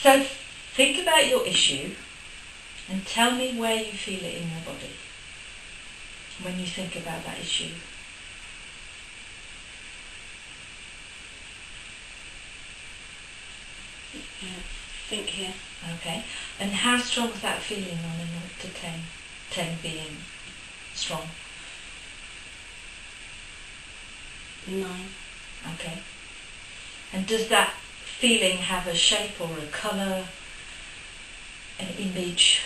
So think about your issue and tell me where you feel it in your body when you think about that issue. Yeah, think here. Okay. And how strong is that feeling on a 0 to 10? 10 being strong. 9. Okay. And does that feeling have a shape or a colour, an image?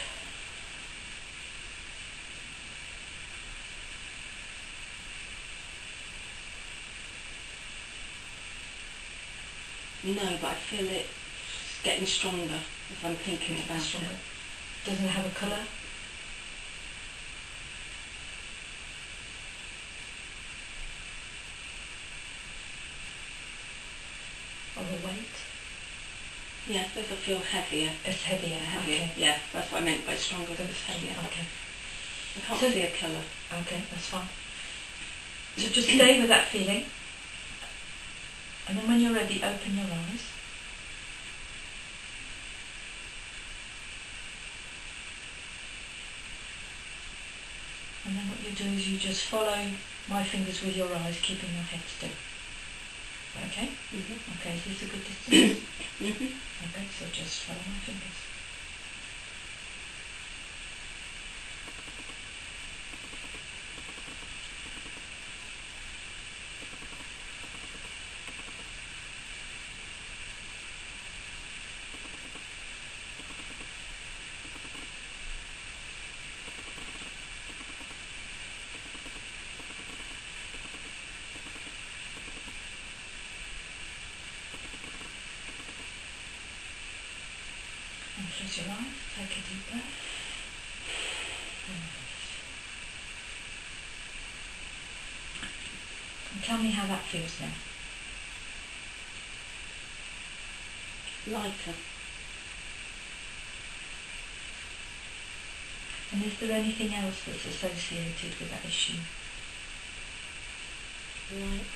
No, but I feel it getting stronger if I'm thinking about it. Doesn't it have a colour? Or a weight? Yeah, does it feel heavier? It's heavier. Okay. Yeah, that's what I meant by stronger, but it's heavier. Okay. I can't see a colour. Okay, that's fine. So just stay with that feeling. And then when you're ready, open your eyes. And then what you do is you just follow my fingers with your eyes, keeping your head still. Okay? Mm-hmm. Okay, is this a good distance? Mm-hmm. Okay, so just follow my fingers. And close your eyes, take a deep breath. And release. And tell me how that feels now. Lighter. And is there anything else that's associated with that issue? Light.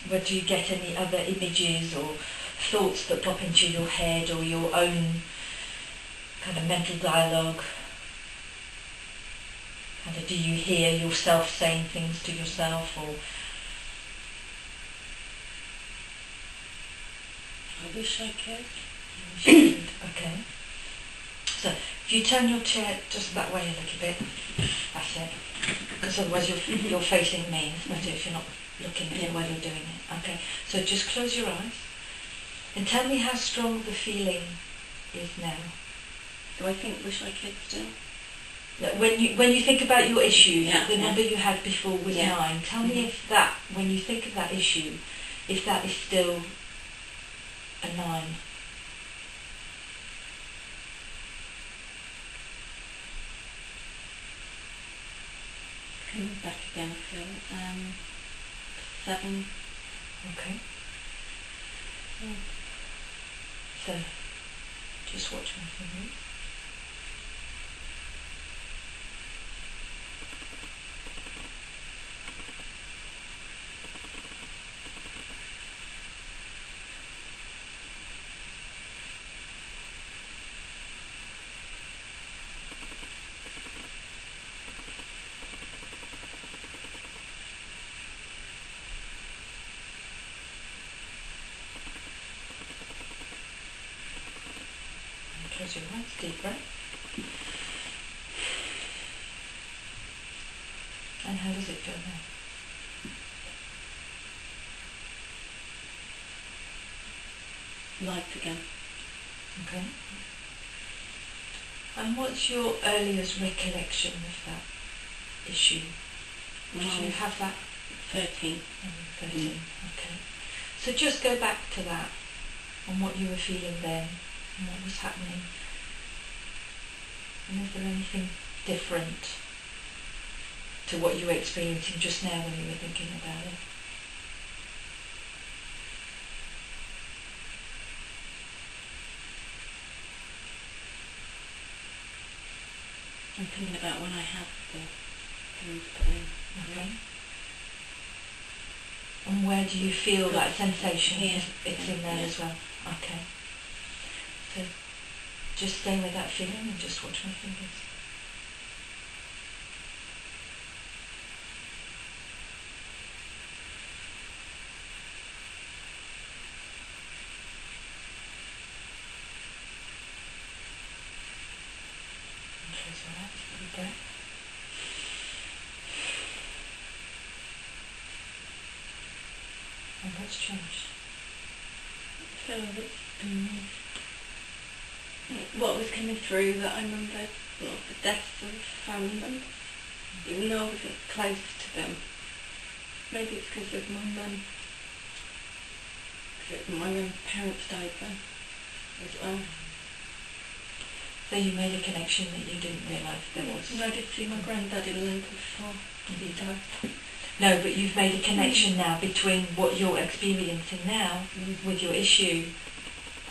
Where do you get any other images or thoughts that pop into your head, or your own kind of mental dialogue? Kind of, do you hear yourself saying things to yourself, or I wish I could. Okay. So if you turn your chair just that way a little bit, that's it. Because otherwise you're facing me. It's better if you're not looking at it while you're doing it. Okay. So just close your eyes and tell me how strong the feeling is now. Do I think wish I could still? When you think about your issue, Yeah, the number you had before was 9. Tell me if that, when you think of that issue, if that is still a 9. Coming back again, I feel 7. Okay. So just watch my fingers. Close your eyes, deep breath. And how does it feel now? Light again. Okay. And what's your earliest recollection of that issue? When Did I you was have that? 13. 13. Okay. So just go back to that and what you were feeling then and what was happening. And is there anything different to what you were experiencing just now when you were thinking about it? I'm thinking about when I had the things put in. Okay. And where do you feel that sensation? Here. It's in there Yeah. as well. Okay. So just stay with that feeling and just watch my fingers. And close your eyes, deep breath. And what's changed? So what was coming through, that I remembered the deaths of family members, even though I wasn't close to them. Maybe it's because of my mum. My own parents died then as well. So you made a connection that you didn't realise there was. And I did see my granddad in London before he died. No, but you've made a connection now between what you're experiencing now with your issue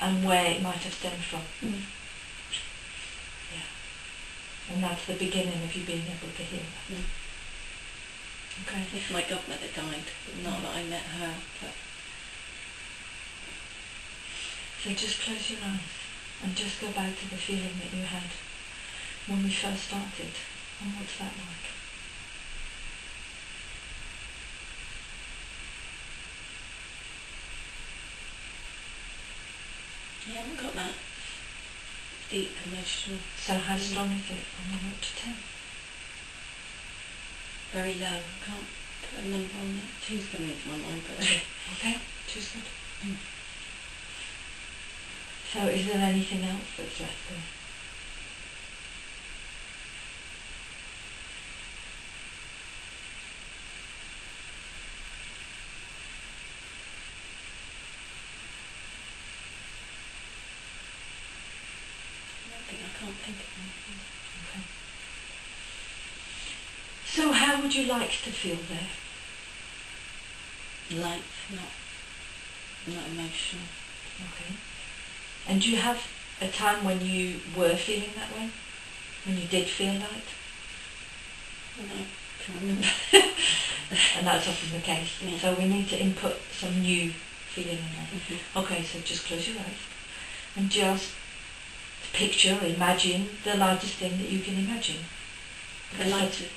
and where it might have stemmed from. Yeah. And that's the beginning of you being able to heal that. Okay. If my godmother died, not that I met her, but... So just close your eyes and just go back to the feeling that you had when we first started. And what's that like? I haven't got that deep emotional. So how strong is it from 1 to 10? Very low. I can't put a number on it. 2's coming into my mind, but... Okay, 2's good. So is there anything else that's left there? I can't think of anything. Okay. So how would you like to feel there? Light, not emotional. Okay. And do you have a time when you were feeling that way? When you did feel light? No, I can't remember. And that's often the case. Yeah. So we need to input some new feeling in there. Okay, so just close your eyes and just picture, imagine the largest thing that you can imagine. The lightest.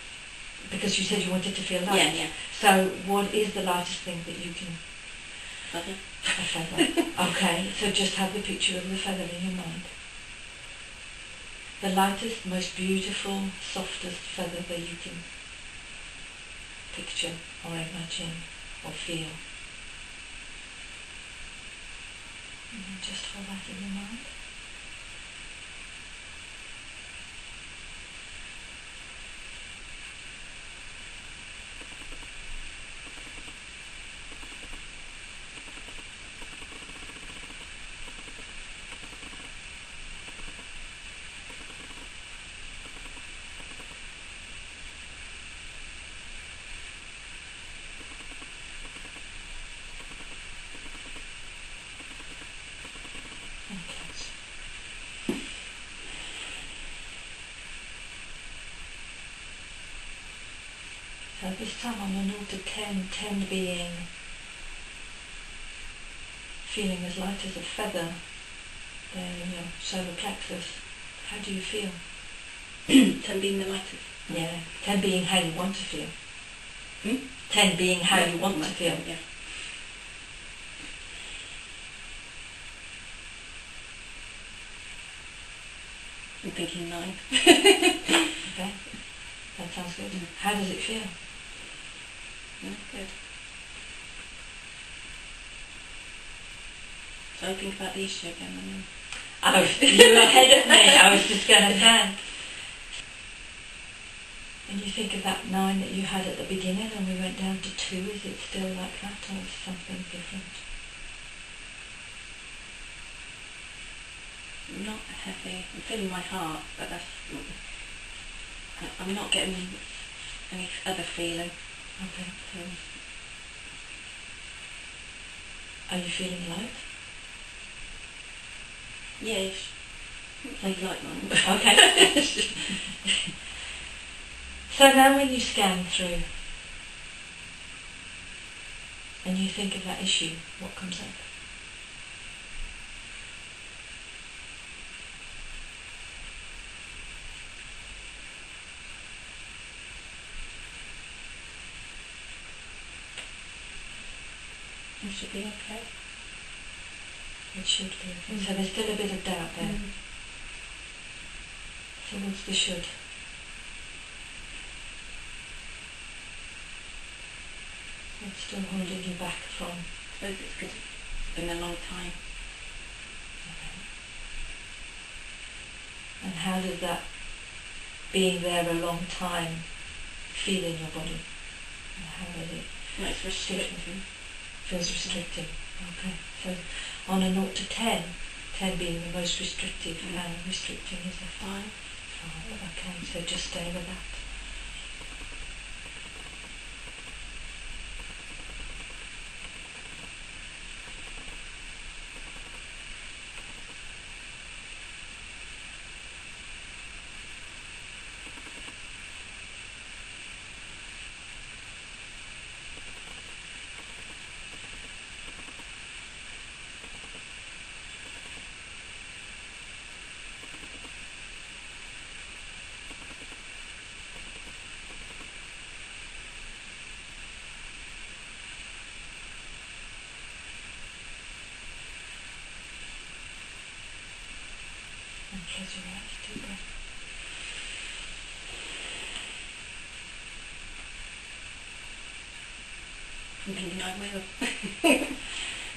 Because you said you wanted to feel light. Yeah. So what is the largest thing that you can... Feather. A feather. Okay, so just have the picture of the feather in your mind. The lightest, most beautiful, softest feather that you can picture or imagine or feel. And then just hold that in your mind. And close. So this time on a 0 to 10, 10 being feeling as light as a feather there in your solar plexus. How do you feel? 10 being the lightest. Yeah, 10 being how you want to feel. 10 10 being how you want to feel. Yeah. I'm thinking 9. Okay, that sounds good. How does it feel? Yeah, good. So I think about the issue again and then... Oh, you were ahead of me, I was just going to say. And you think of that 9 that you had at the beginning and we went down to 2, is it still like that or is something different? Not heavy. I'm feeling my heart, but that's... I'm not getting any other feeling. Okay. Are you feeling light? Yes. Please like mine. Okay. So now when you scan through and you think of that issue, what comes up? should be okay. It should be. So there's still a bit of doubt there. So what's the should? What's still holding you back from? I suppose it's because it's been a long time. Okay. And how does that being there a long time feel in your body? And how does it? No, it's restricting. Feels restricting. Okay. So on a 0 to 10, 10 being the most restrictive, how restricting is a 5? 5. Okay. So just stay with that. And close your eyes, deep breath. I'm thinking I will.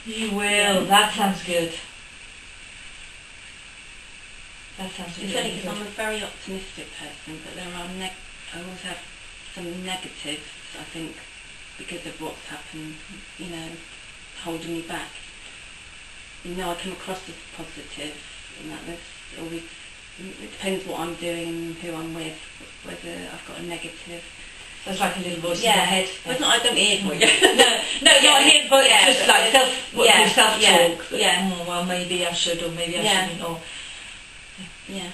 You will. That sounds good. That sounds It's really only because good. I'm a very optimistic person, but there are I always have some negatives, I think, because of what's happened, holding me back. I come across as positive, and that there's always, it depends what I'm doing and who I'm with, whether I've got a negative. So it's like a little voice in your head. Well, it's not, I don't hear for you. No, not his voice, just like self-talk. Yeah. Oh, well, maybe I should, or maybe I shouldn't, or... Yeah.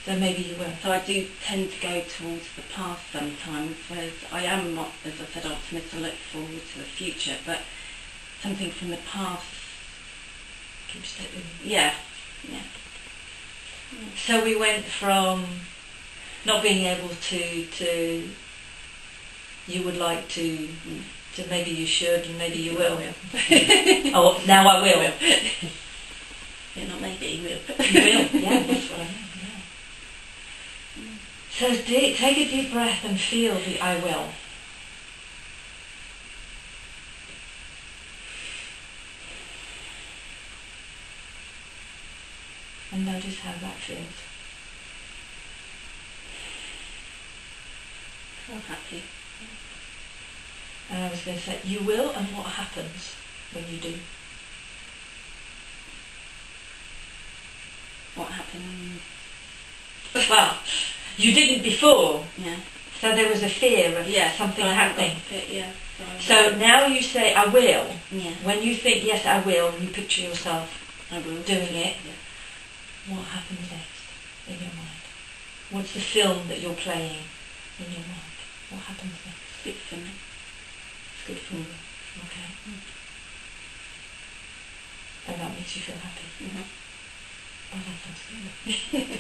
So maybe you will. So I do tend to go towards the past sometimes, whereas I am not, as I said, optimist. I look forward to the future, but something from the past Keeps it with you. Yeah. So we went from not being able to you would like to maybe you should and maybe you will. Oh, now I will. Yeah, not maybe, you will. You will, yeah, that's what I mean, yeah. So take a deep breath and feel the I will. And notice how that feels. I'm happy. And I was going to say, you will, and what happens when you do? What happened? Well, you didn't before, Yeah. so there was a fear of something so I haven't happening. got it, yeah. So now you say, I will. Yeah. When you think, yes, I will, and you picture yourself I will. doing it, Yeah. what happens next in your mind? What's the film that you're playing in your mind? What happens next? Good for me. It's good for you. Okay. And that makes you feel happy. Mm-hmm. Oh, that sounds good.